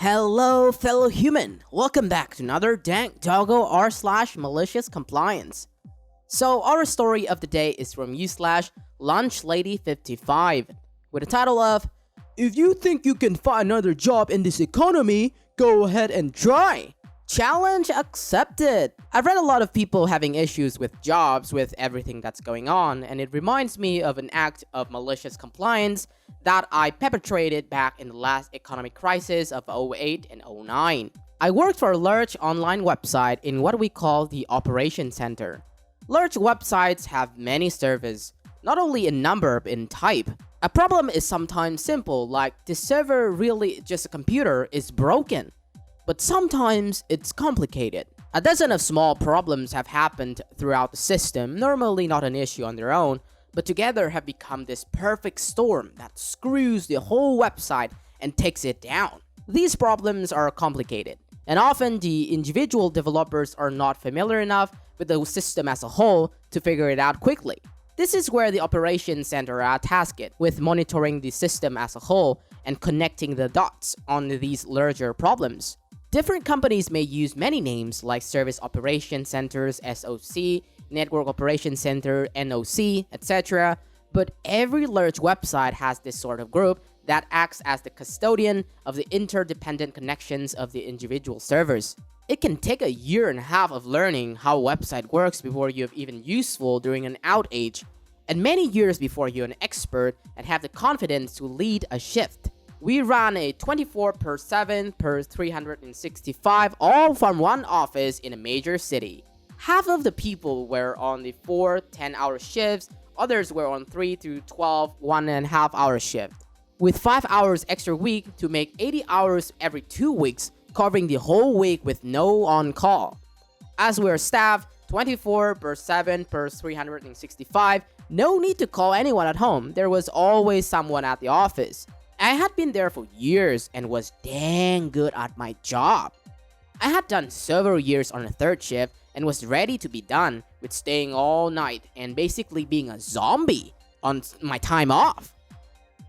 Hello, fellow human. Welcome back to another Dank Doggo r/MaliciousCompliance. So, our story of the day is from u/LunchLady55 with the title of "If you think you can find another job in this economy, go ahead and try. Challenge accepted." I've read a lot of people having issues with jobs with everything that's going on, and it reminds me of an act of malicious compliance that I perpetrated back in the last economic crisis of '08 and '09. I worked for a large online website in what we call the Operations Center. Large websites have many servers, not only in number but in type. A problem is sometimes simple, like the server really just a computer is broken. But sometimes it's complicated. A dozen of small problems have happened throughout the system, normally not an issue on their own, but together have become this perfect storm that screws the whole website and takes it down. These problems are complicated, and often the individual developers are not familiar enough with the system as a whole to figure it out quickly. This is where the Operations Center are tasked with monitoring the system as a whole and connecting the dots on these larger problems. Different companies may use many names like Service Operations Centers, SOC, Network Operations Center, NOC, etc. But every large website has this sort of group that acts as the custodian of the interdependent connections of the individual servers. It can take a year and a half of learning how a website works before you're even useful during an outage, and many years before you're an expert and have the confidence to lead a shift. We ran a 24/7 per 365 all from one office in a major city. Half of the people were on the 4 10-hour shifts, others were on 3 to 12 1.5-hour shifts, with 5 hours extra week to make 80 hours every 2 weeks, covering the whole week with no on-call. As we're staffed 24/7 per 365, no need to call anyone at home, there was always someone at the office. I had been there for years and was dang good at my job. I had done several years on a third shift and was ready to be done with staying all night and basically being a zombie on my time off.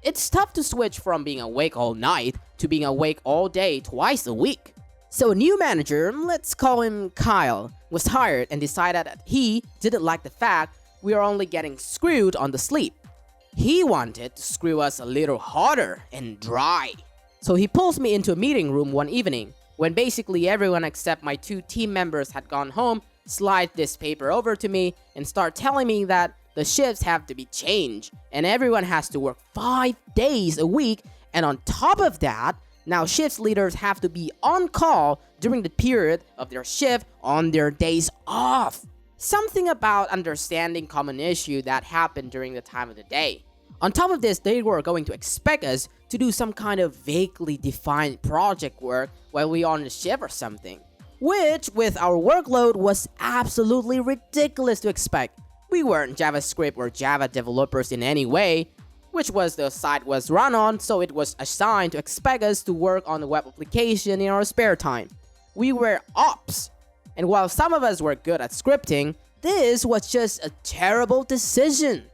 It's tough to switch from being awake all night to being awake all day twice a week. So a new manager, let's call him Kyle, was hired and decided that he didn't like the fact we are only getting screwed on the sleep. He wanted to screw us a little harder and dry. So he pulls me into a meeting room one evening, when basically everyone except my 2 team members had gone home, slide this paper over to me, and start telling me that the shifts have to be changed, and everyone has to work 5 days a week, and on top of that, now shifts leaders have to be on call during the period of their shift on their days off. Something about understanding common issue that happened during the time of the day. On top of this, they were going to expect us to do some kind of vaguely defined project work while we are on the shift or something. Which, with our workload, was absolutely ridiculous to expect. We weren't JavaScript or Java developers in any way, which was the site was run on, so it was assigned to expect us to work on the web application in our spare time. We were ops. And while some of us were good at scripting, this was just a terrible decision.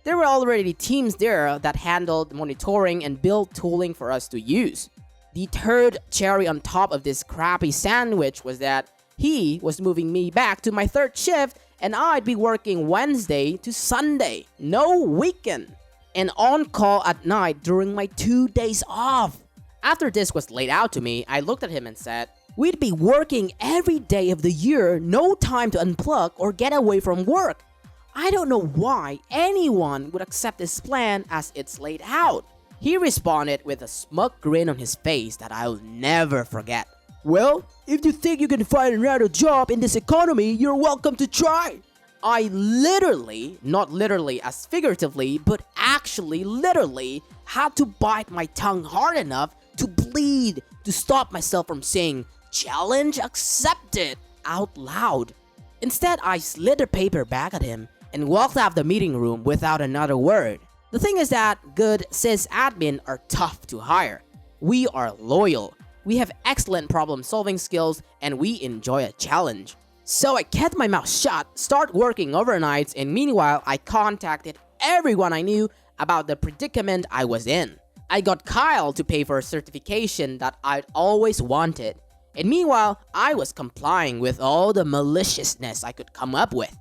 There were already teams there that handled monitoring and built tooling for us to use. The third cherry on top of this crappy sandwich was that he was moving me back to my third shift and I'd be working Wednesday to Sunday, no weekend, and on call at night during my 2 days off. After this was laid out to me, I looked at him and said, "We'd be working every day of the year, no time to unplug or get away from work. I don't know why anyone would accept this plan as it's laid out." He responded with a smug grin on his face that I'll never forget. "Well, if you think you can find another job in this economy, you're welcome to try." I literally, not literally as figuratively, but actually literally had to bite my tongue hard enough to bleed to stop myself from saying "challenge accepted" out loud. Instead, I slid the paper back at him and walked out of the meeting room without another word. The thing is that good sysadmin are tough to hire. We are loyal, we have excellent problem-solving skills, and we enjoy a challenge. So I kept my mouth shut, started working overnights, and meanwhile I contacted everyone I knew about the predicament I was in. I got Kyle to pay for a certification that I'd always wanted, and meanwhile, I was complying with all the maliciousness I could come up with.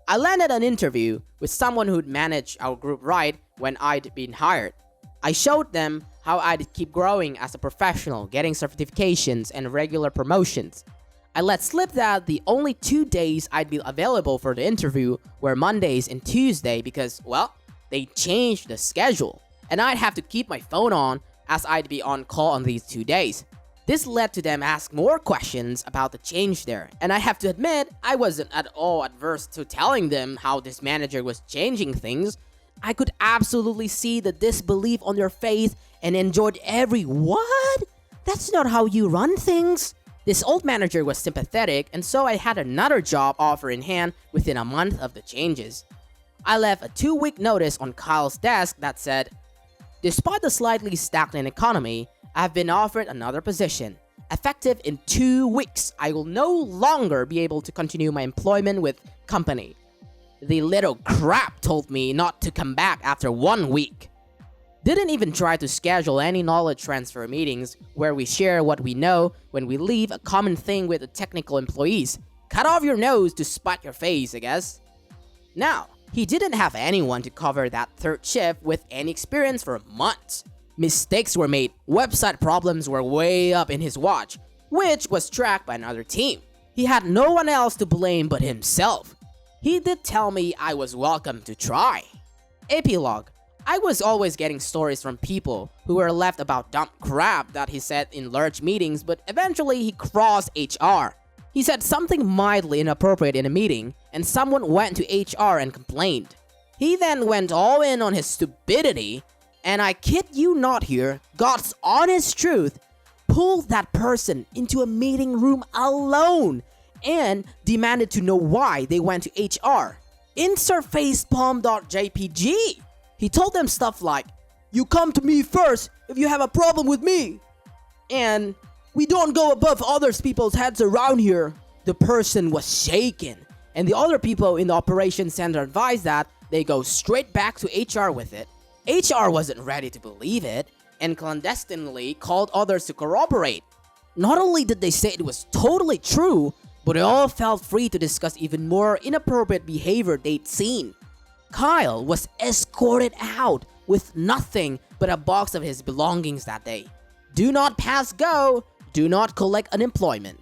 I landed an interview with someone who'd managed our group right when I'd been hired. I showed them how I'd keep growing as a professional, getting certifications and regular promotions. I let slip that the only 2 days I'd be available for the interview were Mondays and Tuesday because, well, they changed the schedule, and I'd have to keep my phone on as I'd be on call on these 2 days. This led to them ask more questions about the change there, and I have to admit, I wasn't at all adverse to telling them how this manager was changing things. I could absolutely see the disbelief on their face and enjoyed every "what? That's not how you run things." This old manager was sympathetic, and so I had another job offer in hand within a month of the changes. I left a 2-week notice on Kyle's desk that said, "Despite the slightly stagnant economy, I've been offered another position. Effective in 2 weeks, I will no longer be able to continue my employment with company." The little crap told me not to come back after 1 week. Didn't even try to schedule any knowledge transfer meetings where we share what we know when we leave, a common thing with the technical employees. Cut off your nose to spite your face, I guess. Now, he didn't have anyone to cover that third shift with any experience for months. Mistakes were made, website problems were way up in his watch, which was tracked by another team. He had no one else to blame but himself. He did tell me I was welcome to try. Epilogue. I was always getting stories from people who were left about dumb crap that he said in large meetings, but eventually he crossed HR. He said something mildly inappropriate in a meeting, and someone went to HR and complained. He then went all in on his stupidity, and I kid you not here, God's honest truth, pulled that person into a meeting room alone and demanded to know why they went to HR. Insert facepalm.jpg. He told them stuff like, "You come to me first if you have a problem with me," and "We don't go above other people's heads around here." The person was shaken, and the other people in the operations center advised that they go straight back to HR with it. HR wasn't ready to believe it, and clandestinely called others to corroborate. Not only did they say it was totally true, but they all felt free to discuss even more inappropriate behavior they'd seen. Kyle was escorted out with nothing but a box of his belongings that day. Do not pass go, do not collect unemployment.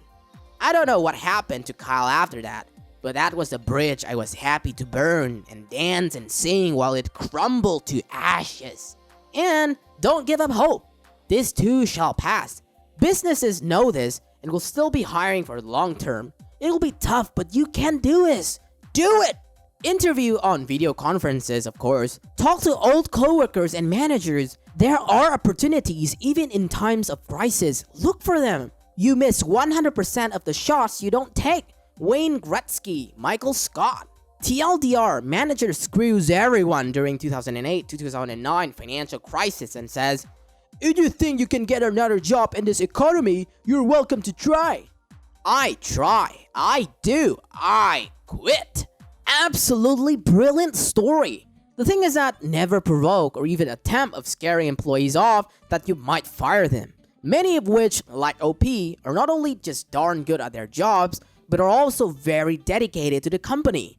I don't know what happened to Kyle after that, but that was a bridge I was happy to burn and dance and sing while it crumbled to ashes. And don't give up hope. This too shall pass. Businesses know this and will still be hiring for the long term. It will be tough, but you can do this. Do it! Interview on video conferences, of course. Talk to old coworkers and managers. There are opportunities even in times of crisis. Look for them. You miss 100% of the shots you don't take. Wayne Gretzky, Michael Scott. TLDR, manager screws everyone during 2008 to 2009 financial crisis and says, "If you think you can get another job in this economy, you're welcome to try." I try. I do. I quit. Absolutely brilliant story. The thing is that never provoke or even attempt of scaring employees off that you might fire them. Many of which, like OP, are not only just darn good at their jobs, but are also very dedicated to the company.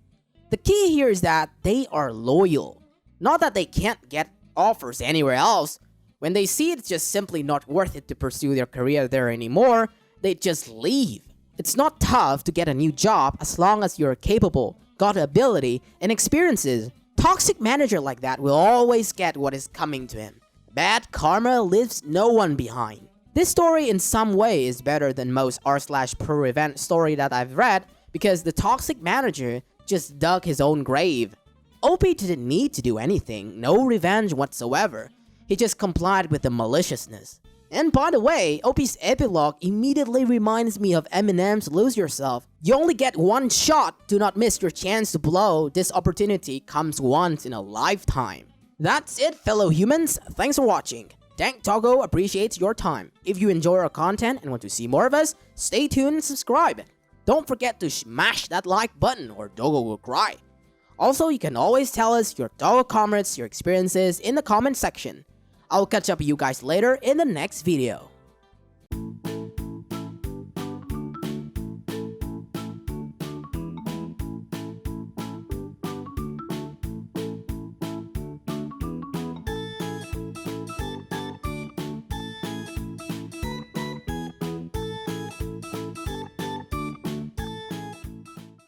The key here is that they are loyal. Not that they can't get offers anywhere else. When they see it's just simply not worth it to pursue their career there anymore, they just leave. It's not tough to get a new job as long as you're capable, got ability, and experiences. Toxic manager like that will always get what is coming to him. Bad karma leaves no one behind. This story in some way is better than most r/pro revenge story that I've read because the toxic manager just dug his own grave. OP didn't need to do anything, no revenge whatsoever. He just complied with the maliciousness. And by the way, OP's epilogue immediately reminds me of Eminem's Lose Yourself. You only get one shot, do not miss your chance to blow. This opportunity comes once in a lifetime. That's it, fellow humans. Thanks for watching. Dank Doggo appreciates your time. If you enjoy our content and want to see more of us, stay tuned and subscribe. Don't forget to smash that like button or Doggo will cry. Also, you can always tell us your Doggo comments, your experiences in the comment section. I'll catch up with you guys later in the next video.